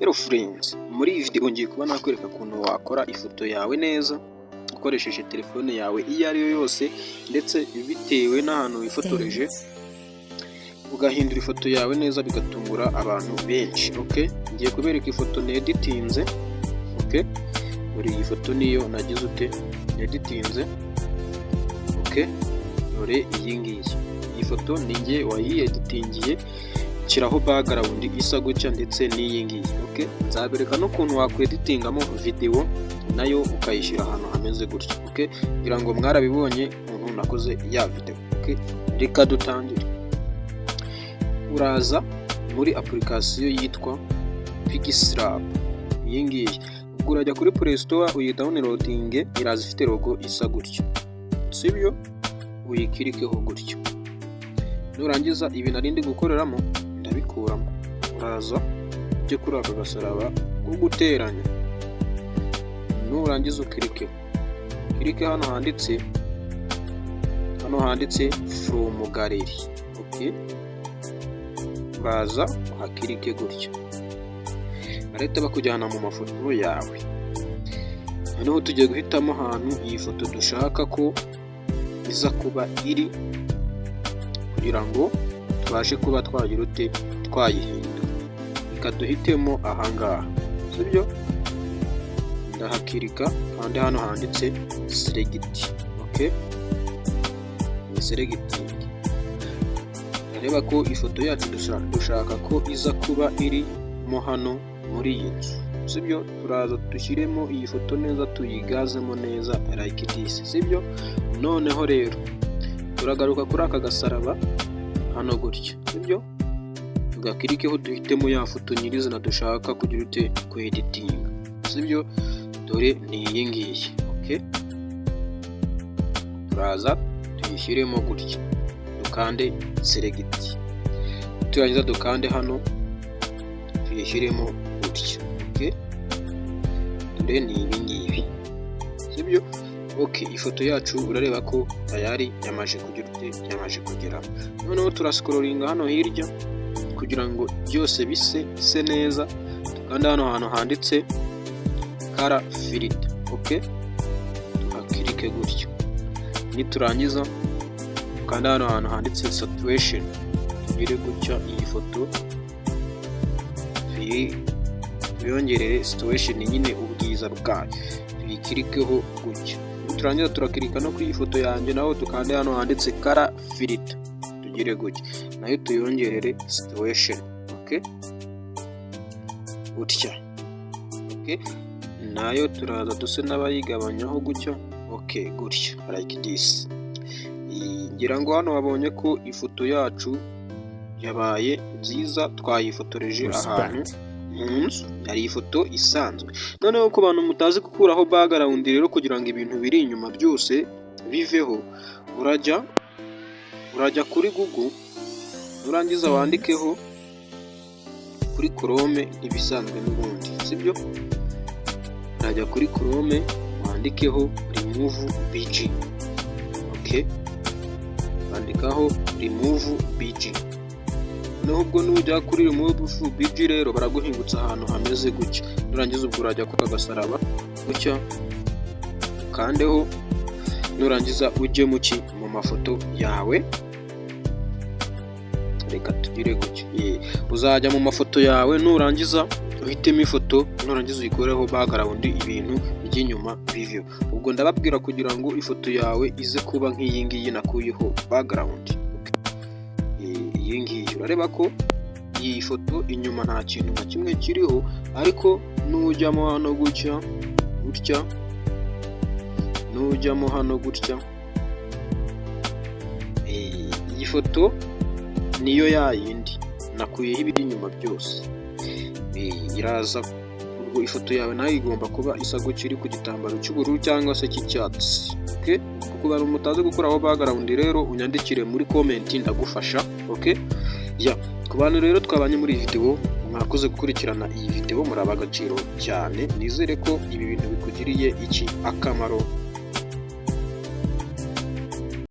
Hello friends, muri iyi video ngiye kuba nakwereka ukuntu wakora ifoto yawe neza ukoresheje telefone yawe iyo ari yo yose, ndetse bitewe n'ahantu wifotoreje ugahindura ifoto yawe neza bigatungura abantu benshi. Okay, ngiye kubereka ifoto neditinze. Okay, muri iyi foto niyo nagize ute neditinze. Okay, dore iyi ngiyi, iyi foto ni nge wayeditingiye shiraho background isa gutya ndetse n'iyi ngiyi. Okay, nzabereka n'ukuntu wakweditingamo video nayo ukayishyira ahantu hameze gutya. Okay, kugira ngo mwarabibonye umuntu nakoze ya video. Okay, reka dutangire. Uraza muri application yitwa Pixlab. Iyi ngiyi ubwo urajya kuri Play Store uyidownloadinge, iraza ifite logo isa gutya, sibyo? Uyikirikeho gutya. Nurangiza ibi narindi gukoreramo ndabikuramo, uraza ujye kuri aka gasaraba ko guteranya. Nurangiza ukirike hano handitse from gallery. Okay, uraza uhakirike gutya, barahita bakujyana mu mafoto yawe. Noneho tugiye guhitamo ahantu iyi foto dushaka ko iza kuba iri kugira ngo tubashe kuba twagira ute twayihindura. Reka duhitemo ahangaha, sibyo? Ndahakirika kandi hano handitse select. Okay, ni selecting. Reba ko ifoto yacu dushaka ko iza kuba iri mo hano muri iyi nzu, sibyo? Turaza dushyiremo iyi foto neza, tuyigazemo neza like this, sibyo? Noneho rero turagaruka kuri aka gasaraba hano gutya, sibyo? Tugakirikeho duhitemo ya foto nyirizina dushaka kugira ute kweditinga, sibyo? Dore ni iyi ngiyi. Okay, turaza tuyishyiremo gutya, dukande select. Turangiza dukande hano tuyishyiremo gutya. Okay, dore ni ibi ngibi, sibyo? Okay, ifoto yacu urareba ko tayari yamaje kugira ute yamaje kugera. Noneho turascrollinga hano hirya kugira ngo byose bise neza, tukanda hano hantu handitse color filter. Okay, tuhakirike gutya. Niturangiza tukanda hano hantu handitse saturation, tugire gutya iyi foto tuyongerere saturation nyine ubwiza bwayo, tuyikirikeho gutya. Turangiza turakirika no kuri ifoto yanjye, naho tukande hano handitse color filter, tugire gutya, nayo tuyongerere saturation. Okay, gutya. Okay, nayo turaza duse n'abayigabanyaho gutya. Okay, gutya like this. Ngira ngo hano wabonye ko ifoto yacu yabaye nziza, twayifotoreje ahantu mu nzu, ari ifoto isanzwe. Noneho ko abantu mutazi gukuraho background rero kugira ngo ibintu biri inyuma byose biveho, urajya kuri Google, nurangiza wandikeho kuri Chrome ibisanzwe n'ubundi, sibyo? Urajya kuri Chrome wandikeho remove bg. Okay, bandikaho remove bg. Noneho ubwo nujya kuri remove bg rero baraguhingutsa ahantu hameze gutya. Nurangiza ubwo urajya ku gasaraba gutya kandeho, nurangiza ujye mu mafoto yawe. Reka tugire gutya. Uzajya mu mafoto yawe, nurangiza uhitemo ifoto, nurangiza uyikoreho background, ibintu by'inyuma bivyo. Ubwo ndababwira kugira ngo ifoto yawe ize kuba nk'iyi ngiyi nakuyeho background. Iyi ngiyi urareba ko iyi foto inyuma nta kintu na kimwe kiriho, ariko nujyamo hano gutya, nujyamo hano gutya, iyi foto niyo yayindi nakuyeho ibiri inyuma byose. Iraza ubwo ifoto yawe nayo igomba kuba isa gutya, iri ku gitambaro cy'ubururu cyangwa se cy'icyatsi. Okay, kuko abantu mutazi gukuraho background rero unyandikire muri comment ndagufasha. Okay, ku bantu rero twabanye muri iyi video, mwakoze gukurikirana iyi video, muraba agaciro cyane. Nizere ko ibi bintu bikugiriye akamaro.